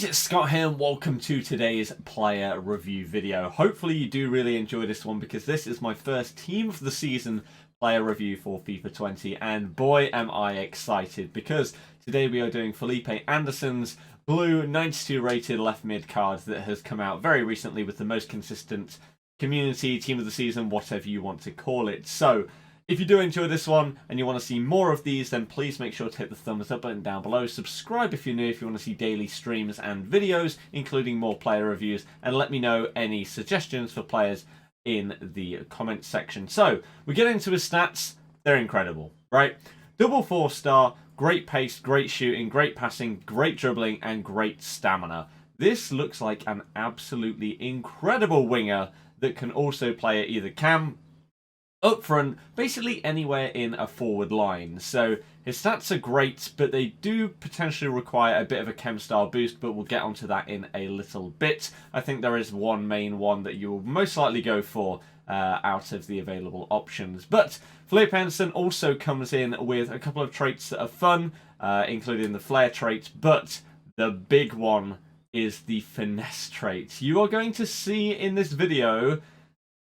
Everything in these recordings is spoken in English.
guys, it's Scott here and welcome to today's player review video. Hopefully you do really enjoy this one because this is my first team of the season player review for FIFA 20 and boy am I excited because today we are doing Felipe Anderson's blue 92 rated left mid card that has come out very recently with the most consistent community, team of the season, whatever you want to call it. So if you do enjoy this one and you want to see more of these, then please make sure to hit the thumbs up button down below. Subscribe if you're new, if you want to see daily streams and videos, including more player reviews. And let me know any suggestions for players in the comments section. So, we get into his stats. They're incredible, right? Double 4-star, great pace, great shooting, great passing, great dribbling, and great stamina. This looks like an absolutely incredible winger that can also play at either cam, up front, basically anywhere in a forward line. So his stats are great, but they do potentially require a bit of a chem style boost, but we'll get onto that in a little bit. I think there is one main one that you will most likely go for out of the available options. But Felipe Anderson also comes in with a couple of traits that are fun, including the flair trait, but the big one is the finesse trait. You are going to see in this video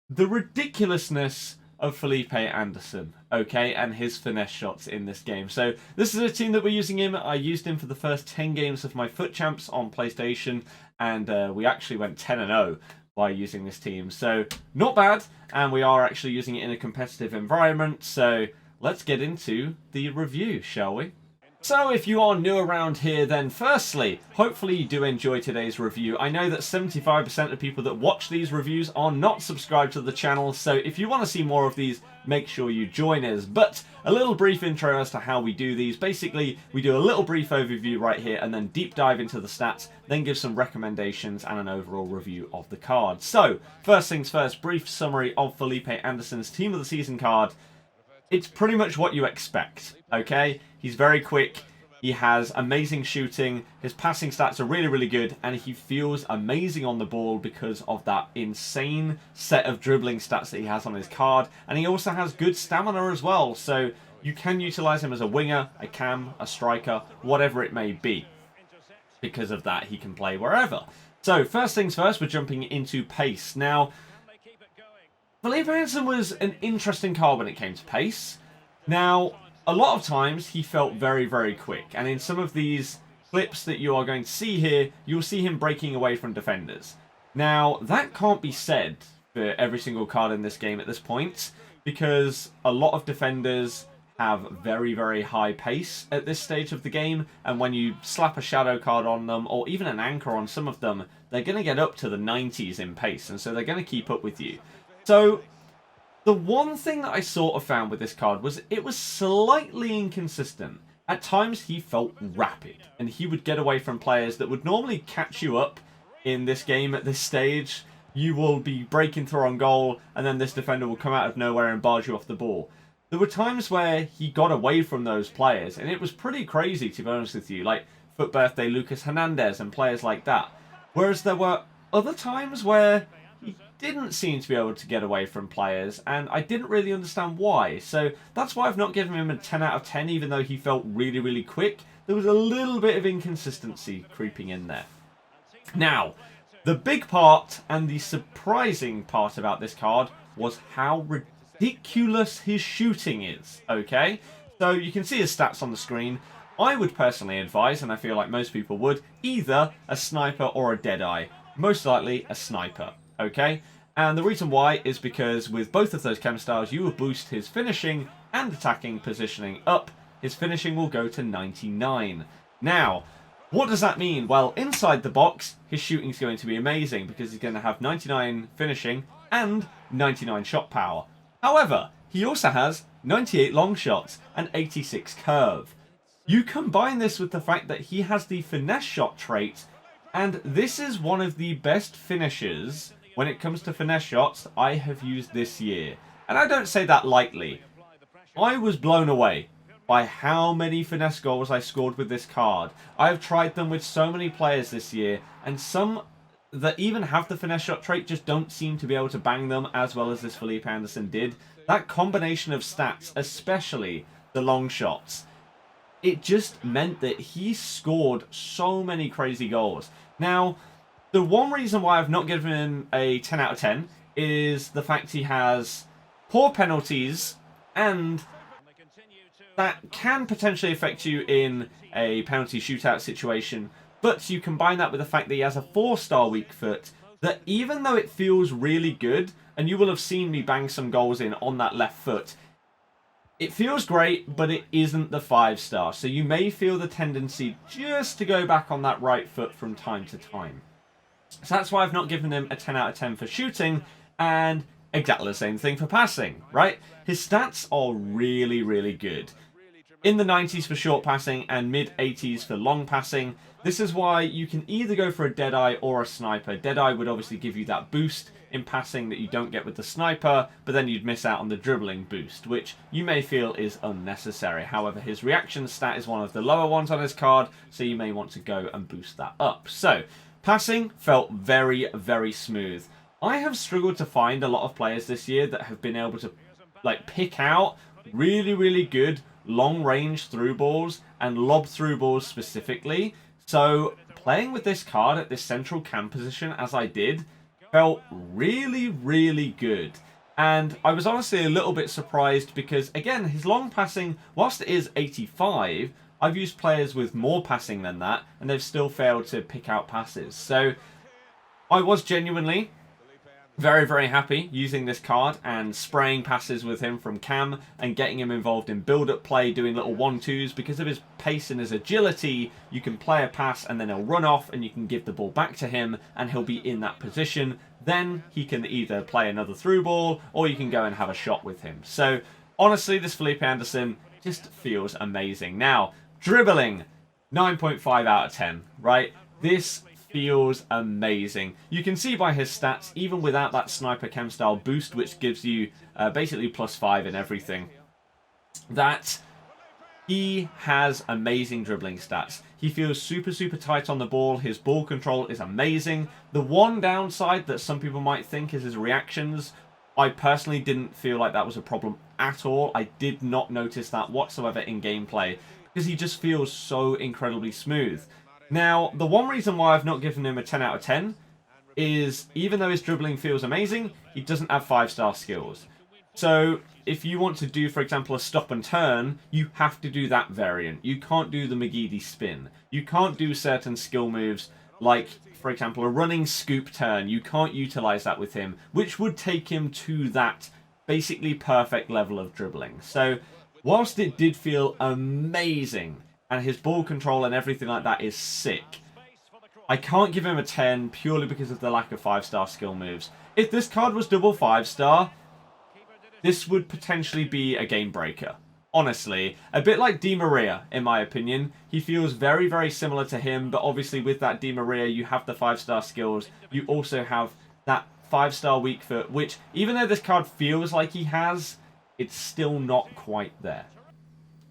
the ridiculousness of Felipe Anderson, okay, and his finesse shots in this game. So this is a team that we're using him. I used him for the first 10 games of my FUT Champs on PlayStation, and we actually went 10-0 by using this team. So not bad, and we are actually using it in a competitive environment. So let's get into the review, shall we? So if you are new around here, then firstly, hopefully you do enjoy today's review. I know that 75% of people that watch these reviews are not subscribed to the channel, so if you want to see more of these, make sure you join us. But a little brief intro as to how we do these. Basically, we do a little brief overview right here and then deep dive into the stats, then give some recommendations and an overall review of the card. So, first things first, brief summary of Felipe Anderson's Team of the Season card. It's pretty much what you expect, okay? He's very quick, he has amazing shooting, his passing stats are really, really good, and he feels amazing on the ball because of that insane set of dribbling stats that he has on his card, and he also has good stamina as well, so you can utilise him as a winger, a cam, a striker, whatever it may be. Because of that, he can play wherever. So, first things first, we're jumping into pace. Now, Felipe Anderson was an interesting card when it came to pace. Now, a lot of times he felt very, very quick. And in some of these clips that you are going to see here, you'll see him breaking away from defenders. Now, that can't be said for every single card in this game at this point, because a lot of defenders have very, very high pace at this stage of the game. And when you slap a shadow card on them, or even an anchor on some of them, they're going to get up to the 90s in pace. And so they're going to keep up with you. So, the one thing that I sort of found with this card was it was slightly inconsistent. At times he felt rapid, and he would get away from players that would normally catch you up in this game at this stage. You will be breaking through on goal, and then this defender will come out of nowhere and barge you off the ball. There were times where he got away from those players, and it was pretty crazy, to be honest with you, like FUT Birthday Lucas Hernandez and players like that. Whereas there were other times where he didn't seem to be able to get away from players, and I didn't really understand why. So that's why I've not given him a 10 out of 10, even though he felt really, really quick. There was a little bit of inconsistency creeping in there. Now, the big part and the surprising part about this card was how ridiculous his shooting is, okay? So you can see his stats on the screen. I would personally advise, and I feel like most people would, either a sniper or a deadeye. Most likely a sniper. Okay, and the reason why is because with both of those chem styles, you will boost his finishing and attacking positioning up. His finishing will go to 99. Now, what does that mean? Well, inside the box, his shooting is going to be amazing because he's going to have 99 finishing and 99 shot power. However, he also has 98 long shots and 86 curve. You combine this with the fact that he has the finesse shot trait, and this is one of the best finishers when it comes to finesse shots I have used this year. And I don't say that lightly. I was blown away by how many finesse goals I scored with this card. I have tried them with so many players this year, and some that even have the finesse shot trait just don't seem to be able to bang them as well as this Felipe Anderson did. That combination of stats, especially the long shots, it just meant that he scored so many crazy goals. Now, the one reason why I've not given him a 10 out of 10 is the fact he has poor penalties, and that can potentially affect you in a penalty shootout situation. But you combine that with the fact that he has a 4-star weak foot, that even though it feels really good, and you will have seen me bang some goals in on that left foot, it feels great, but it isn't the 5-star. So you may feel the tendency just to go back on that right foot from time to time. So that's why I've not given him a 10 out of 10 for shooting, and exactly the same thing for passing, right? His stats are really, really good. In the 90s for short passing and mid-80s for long passing. This is why you can either go for a Deadeye or a Sniper. Deadeye would obviously give you that boost in passing that you don't get with the Sniper, but then you'd miss out on the dribbling boost, which you may feel is unnecessary. However, his reaction stat is one of the lower ones on his card, so you may want to go and boost that up. So, passing felt very, very smooth. I have struggled to find a lot of players this year that have been able to pick out really, really good long-range through balls and lob through balls specifically. So playing with this card at this central cam position as I did felt really, really good. And I was honestly a little bit surprised because, again, his long passing, whilst it is 85, I've used players with more passing than that, and they've still failed to pick out passes. So I was genuinely very, very happy using this card and spraying passes with him from cam and getting him involved in build-up play, doing little 1-2s. Because of his pace and his agility, you can play a pass and then he'll run off and you can give the ball back to him and he'll be in that position. Then he can either play another through ball or you can go and have a shot with him. So honestly, this Felipe Anderson just feels amazing. Now, dribbling, 9.5 out of 10, right? This feels amazing. You can see by his stats, even without that sniper chem style boost, which gives you basically +5 in everything, that he has amazing dribbling stats. He feels super, super tight on the ball. His ball control is amazing. The one downside that some people might think is his reactions. I personally didn't feel like that was a problem at all. I did not notice that whatsoever in gameplay because he just feels so incredibly smooth. Now, the one reason why I've not given him a 10 out of 10 is even though his dribbling feels amazing, he doesn't have 5-star skills. So if you want to do, for example, a stop and turn, you have to do that variant. You can't do the McGeady spin. You can't do certain skill moves like, for example, a running scoop turn. You can't utilize that with him, which would take him to that basically perfect level of dribbling. So whilst it did feel amazing, and his ball control and everything like that is sick, I can't give him a 10 purely because of the lack of 5-star skill moves. If this card was double 5-star, this would potentially be a game breaker. Honestly, a bit like Di Maria, in my opinion. He feels very, very similar to him, but obviously with that Di Maria, you have the 5-star skills. You also have that 5-star weak foot, which, even though this card feels like he has, it's still not quite there.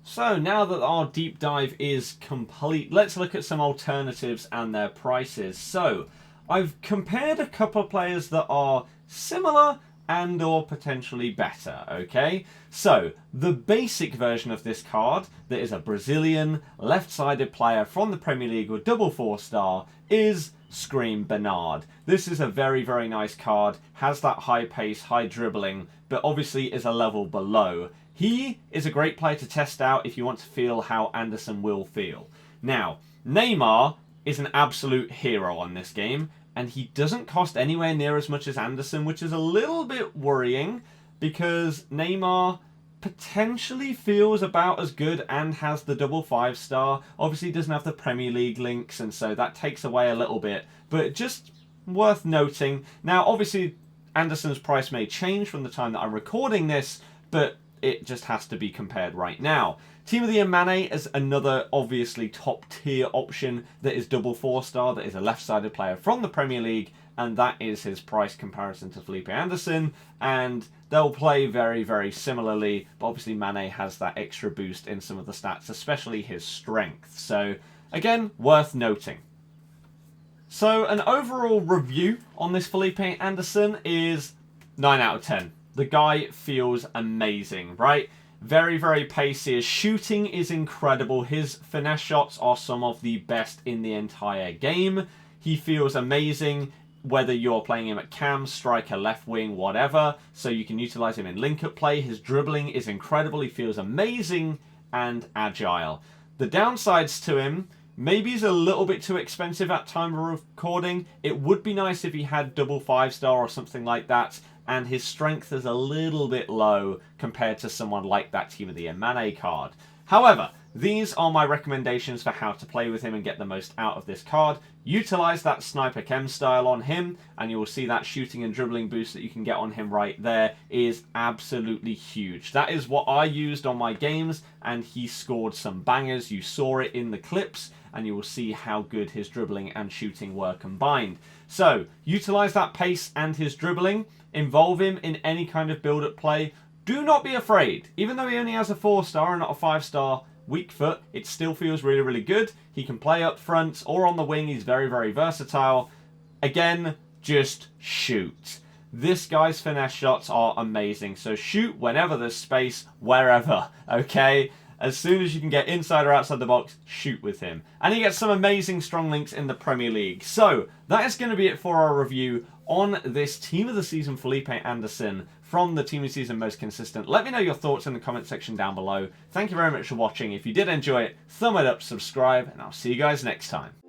So now that our deep dive is complete, let's look at some alternatives and their prices. So I've compared a couple of players that are similar and or potentially better, okay? So the basic version of this card that is a Brazilian left-sided player from the Premier League with double 4-star is Scream Bernard. This is a very, very nice card, has that high pace, high dribbling, but obviously is a level below. He is a great player to test out if you want to feel how Anderson will feel. Now, Neymar is an absolute hero on this game, and he doesn't cost anywhere near as much as Anderson, which is a little bit worrying because Neymar potentially feels about as good and has the double 5-star. Obviously, he doesn't have the Premier League links, and so that takes away a little bit, but just worth noting. Now, obviously, Anderson's price may change from the time that I'm recording this, but it just has to be compared right now. Timothy Mane is another obviously top tier option that is double 4-star, that is a left-sided player from the Premier League, and that is his price comparison to Felipe Anderson, and they'll play very, very similarly, but obviously Mane has that extra boost in some of the stats, especially his strength. So again, worth noting. So an overall review on this Felipe Anderson is 9 out of 10. The guy feels amazing, right? Very, very pacey. His shooting is incredible. His finesse shots are some of the best in the entire game. He feels amazing, whether you're playing him at cam, striker, left wing, whatever. So you can utilize him in link-up play. His dribbling is incredible. He feels amazing and agile. The downsides to him, maybe he's a little bit too expensive at time of recording. It would be nice if he had double 5-star or something like that. And his strength is a little bit low compared to someone like that Team of the Year Mane card. However, these are my recommendations for how to play with him and get the most out of this card. Utilize that Sniper Chem style on him, and you will see that shooting and dribbling boost that you can get on him right there is absolutely huge. That is what I used on my games, and he scored some bangers. You saw it in the clips, and you will see how good his dribbling and shooting were combined. So, utilize that pace and his dribbling. Involve him in any kind of build-up play. Do not be afraid. Even though he only has a 4-star and not a 5-star weak foot, it still feels really, really good. He can play up front or on the wing. He's very, very versatile. Again, just shoot. This guy's finesse shots are amazing. So shoot whenever there's space, wherever, okay? As soon as you can get inside or outside the box, shoot with him. And he gets some amazing strong links in the Premier League. So, that is going to be it for our review on this Team of the Season Felipe Anderson from the Team of the Season Most Consistent. Let me know your thoughts in the comment section down below. Thank you very much for watching. If you did enjoy it, thumb it up, subscribe, and I'll see you guys next time.